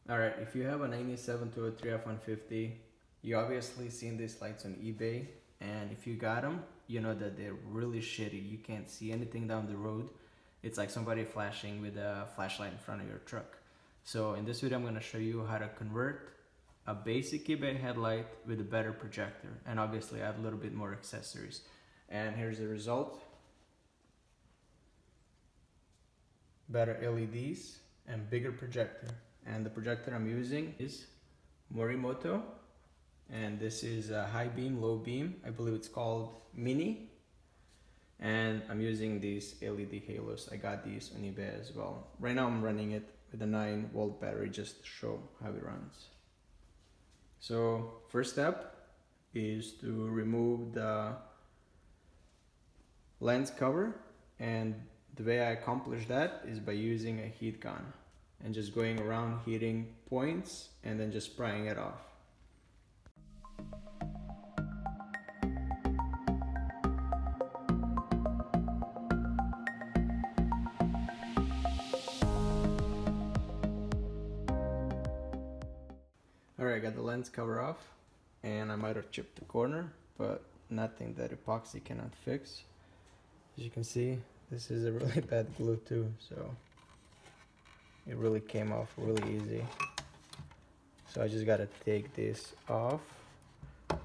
Alright, if you have a 97-03 F150, you obviously seen these lights on eBay, and if you got them, you know that they're really shitty. You can't see anything down the road. It's like somebody flashing with a flashlight in front of your truck. So in this video, I'm going to show you how to convert a basic eBay headlight with a better projector, and obviously add a little bit more accessories. And here's the result. Better LEDs and bigger projector. And the projector I'm using is Morimoto, and this is a high beam, low beam. I believe it's called Mini, and I'm using these LED halos. I got these on eBay as well. Right now I'm running it with a 9-volt battery just to show how it runs. So first step is to remove the lens cover, and the way I accomplish that is by using a heat gun and just going around heating points and then just spraying it off. Alright, I got the lens cover off, and I might have chipped the corner, but nothing that epoxy cannot fix. As you can see, this is a really bad glue too, so it really came off really easy. So I just gotta take this off,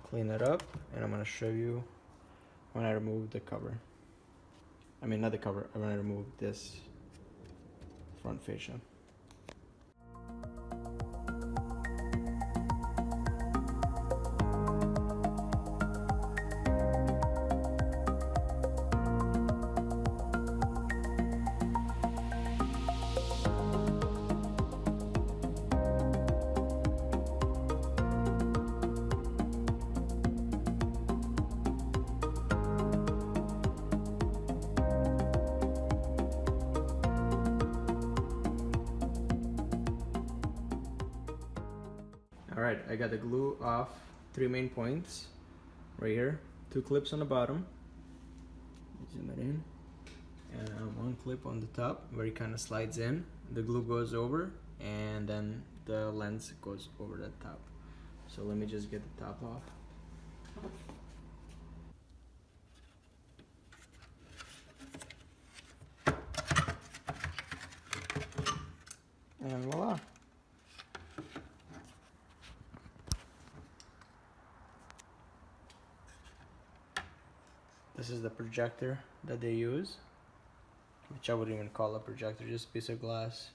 clean it up, and I'm gonna show you when I remove the cover. I mean, not the cover, I'm gonna remove this front fascia. Alright, I got the glue off 3 main points right here, 2 clips on the bottom, zoom it in, and 1 clip on the top where it kind of slides in. The glue goes over, and then the lens goes over the top. So let me just get the top off. And voila! This is the projector that they use, which I wouldn't even call a projector, just a piece of glass.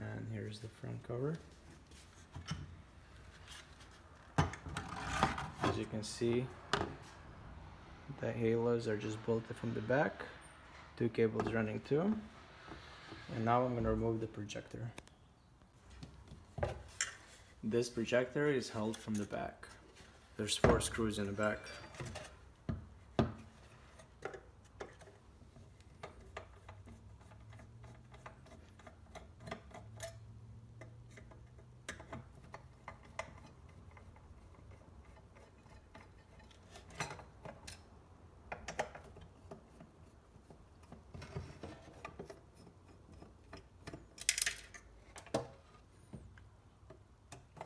And here's the front cover. As you can see, the halos are just bolted from the back, 2 cables running to them. And now I'm going to remove the projector. This projector is held from the back. There's 4 screws in the back.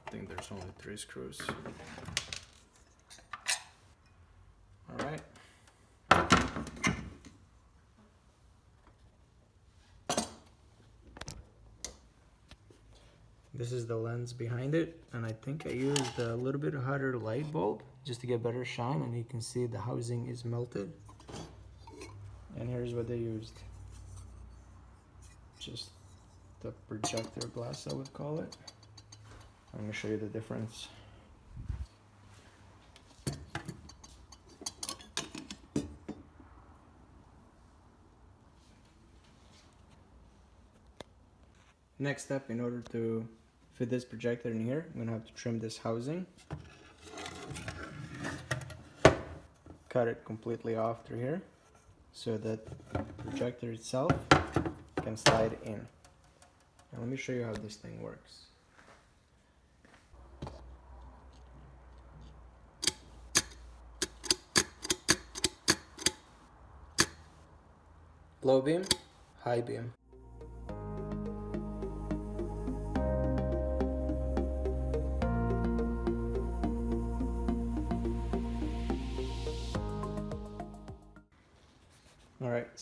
I think there's only 3 screws. Alright. This is the lens behind it, and I think I used a little bit hotter light bulb just to get better shine, and you can see the housing is melted. And here's what they used. Just the projector glass, I would call it. I'm going to show you the difference. Next step, in order to fit this projector in here, I'm going to have to trim this housing. Cut it completely off through here so that the projector itself can slide in. And let me show you how this thing works. Low beam, high beam.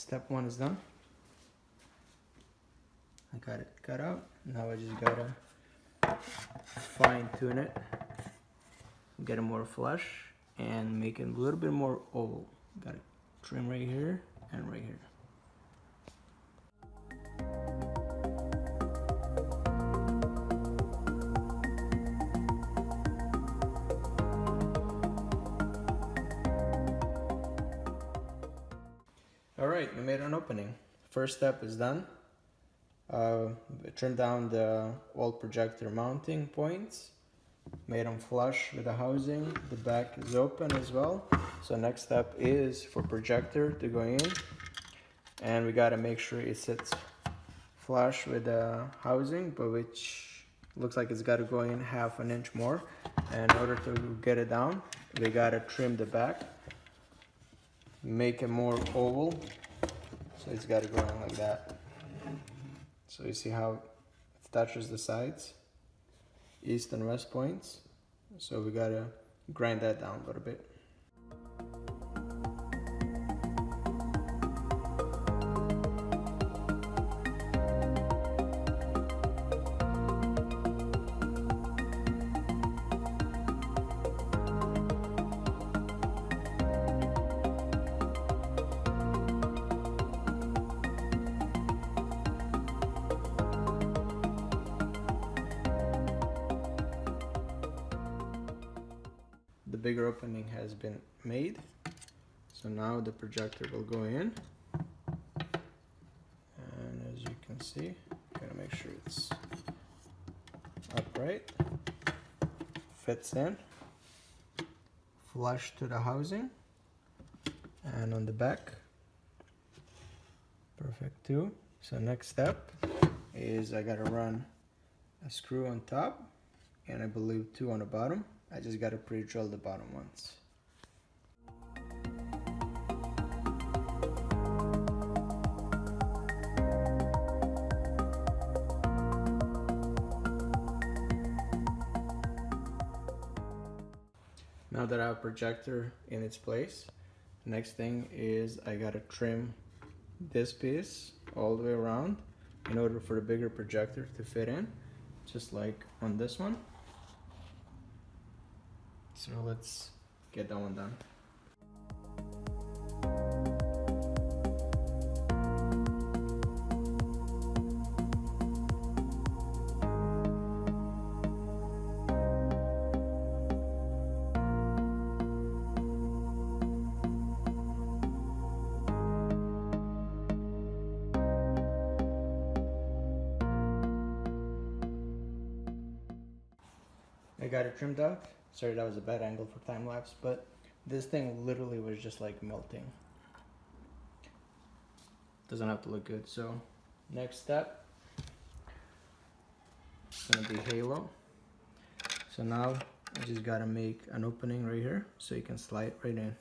step 1 is done. I got it cut out. Now I just gotta fine tune it, get it more flush, and make it a little bit more oval. Gotta trim right here and right here. Alright, we made an opening. First step is done. Trimmed down the old projector mounting points, made them flush with the housing. The back is open as well. So next step is for projector to go in, and we gotta make sure it sits flush with the housing, but which looks like it's gotta go in half an inch more. And in order to get it down, we gotta trim the back, make it more oval, so it's got to go in like that. So you see how it touches the sides, east and west points. So we got to grind that down a little bit. The bigger opening has been made, so now the projector will go in, and as you can see, gotta make sure it's upright, fits in, flush to the housing, and on the back, perfect too. So next step is I gotta run a screw on top, and I believe 2 on the bottom. I just gotta pre-drill the bottom ones. Now that I have a projector in its place, next thing is I gotta trim this piece all the way around in order for the bigger projector to fit in, just like on this one. So let's get that one done. I got it trimmed up. Sorry, that was a bad angle for time lapse, but this thing literally was just like melting. Doesn't have to look good. So next step is gonna be halo. So now I just gotta make an opening right here so you can slide right in.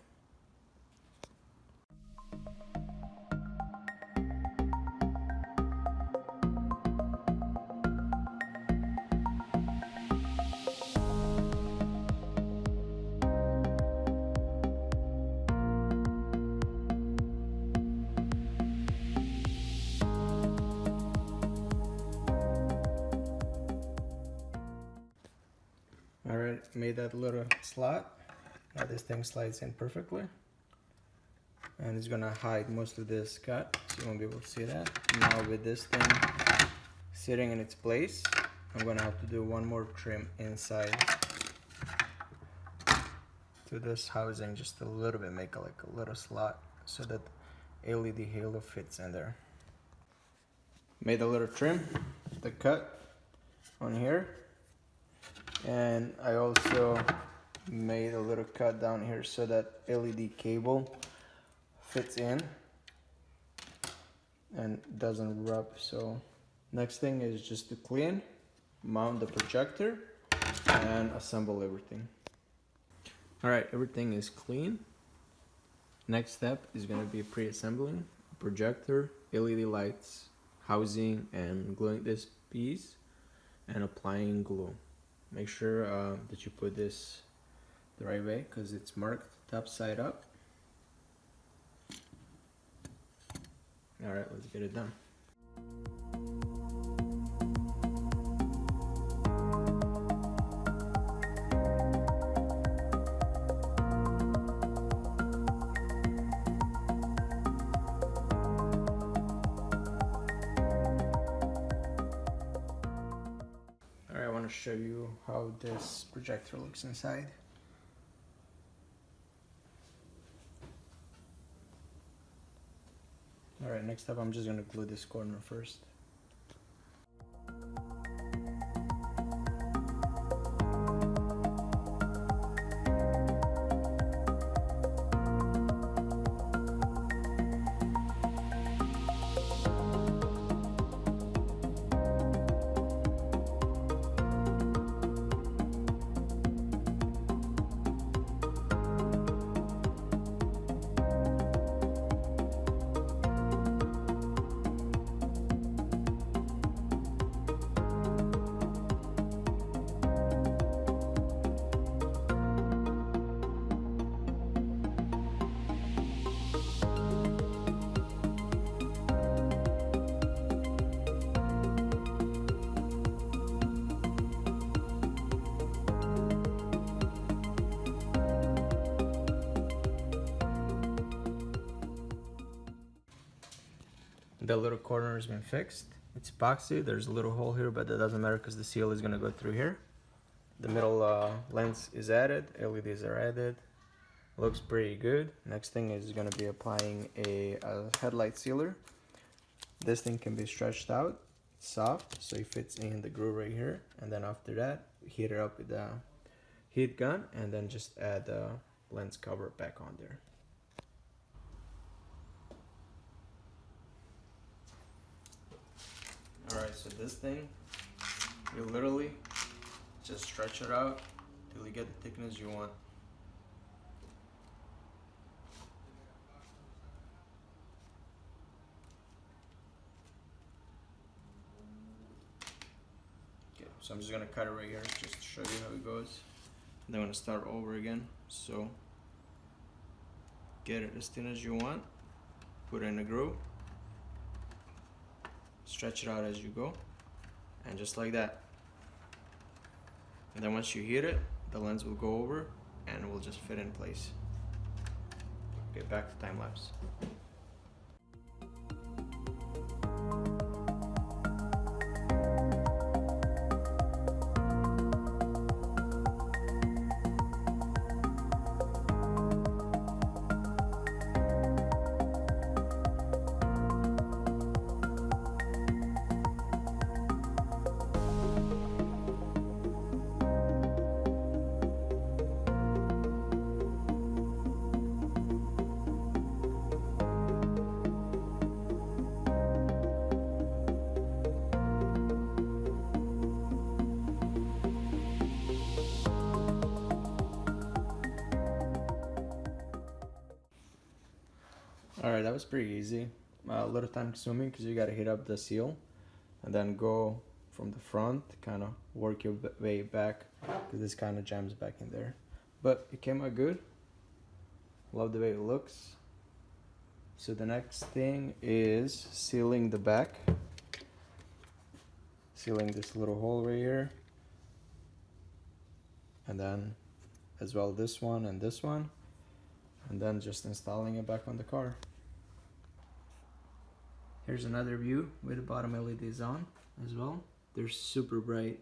Alright, made that little slot. Now this thing slides in perfectly. And it's gonna hide most of this cut, so you won't be able to see that. Now with this thing sitting in its place, I'm gonna have to do one more trim inside to this housing, just a little bit, make like a little slot so that LED halo fits in there. Made a little trim, the cut on here. And I also made a little cut down here so that LED cable fits in and doesn't rub. So next thing is just to clean, mount the projector, and assemble everything. Alright, everything is clean. Next step is going to be pre-assembling projector, LED lights, housing, and gluing this piece and applying glue. Make sure that you put this the right way because it's marked top side up. Alright, let's get it done. Alright, I want to show you how this projector looks inside. Alright, next up I'm just going to glue this corner first. The little corner has been fixed. It's epoxy. There's a little hole here, but that doesn't matter because the seal is going to go through here. The middle lens is added. LEDs are added. Looks pretty good. Next thing is going to be applying a headlight sealer. This thing can be stretched out. It's soft, so it fits in the groove right here. And then after that, heat it up with the heat gun, and then just add the lens cover back on there. Alright, so this thing, you literally just stretch it out till you get the thickness you want. Okay, so I'm just gonna cut it right here just to show you how it goes. Then I'm gonna start over again. So get it as thin as you want, put it in a groove. Stretch it out as you go, and just like that. And then once you heat it, the lens will go over and it will just fit in place. Okay, back to time lapse. Alright, that was pretty easy. A little time consuming because you gotta heat up the seal and then go from the front, kind of work your way back because this kind of jams back in there. But it came out good. Love the way it looks. So the next thing is sealing the back. Sealing this little hole right here. And then as well this one and this one. And then just installing it back on the car. Here's another view with the bottom LEDs on as well. They're super bright.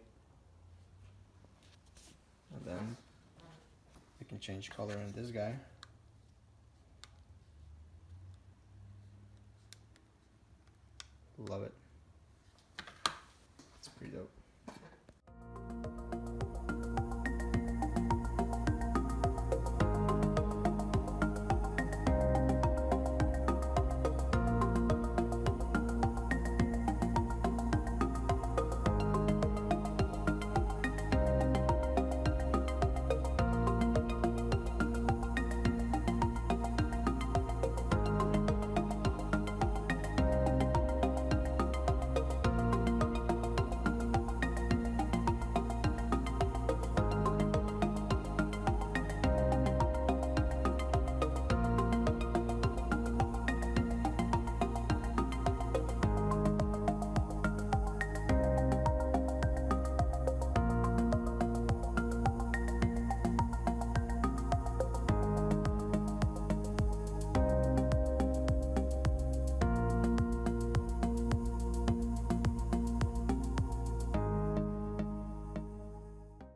And then we can change color on this guy. Love it. It's pretty dope.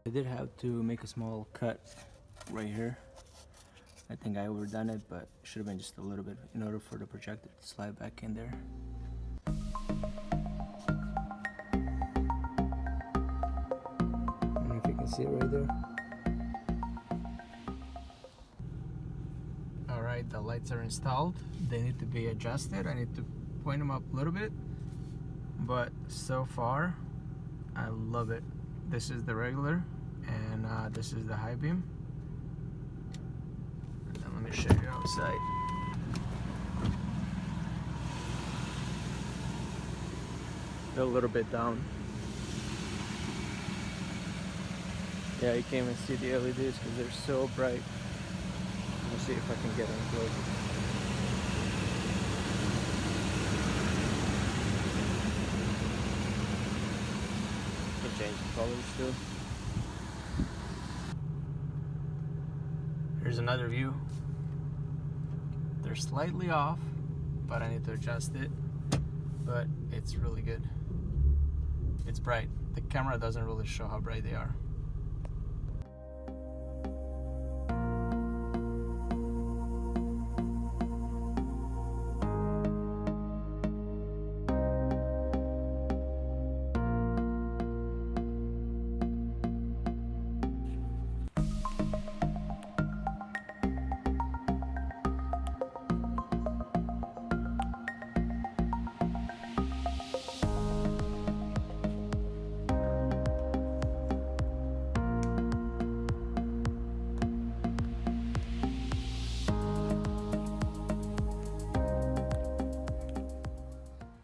I did have to make a small cut right here. I think I overdone it, but should have been just a little bit in order for the projector to slide back in there. I don't know if you can see it right there. Alright, the lights are installed. They need to be adjusted. I need to point them up a little bit, but so far I love it. This is the regular, and this is the high beam. And then let me show you outside. A little bit down. Yeah, you can't even see the LEDs because they're so bright. Let me see if I can get them close. Change the colors too. Here's another view. They're slightly off, but I need to adjust it. But it's really good. It's bright. The camera doesn't really show how bright they are.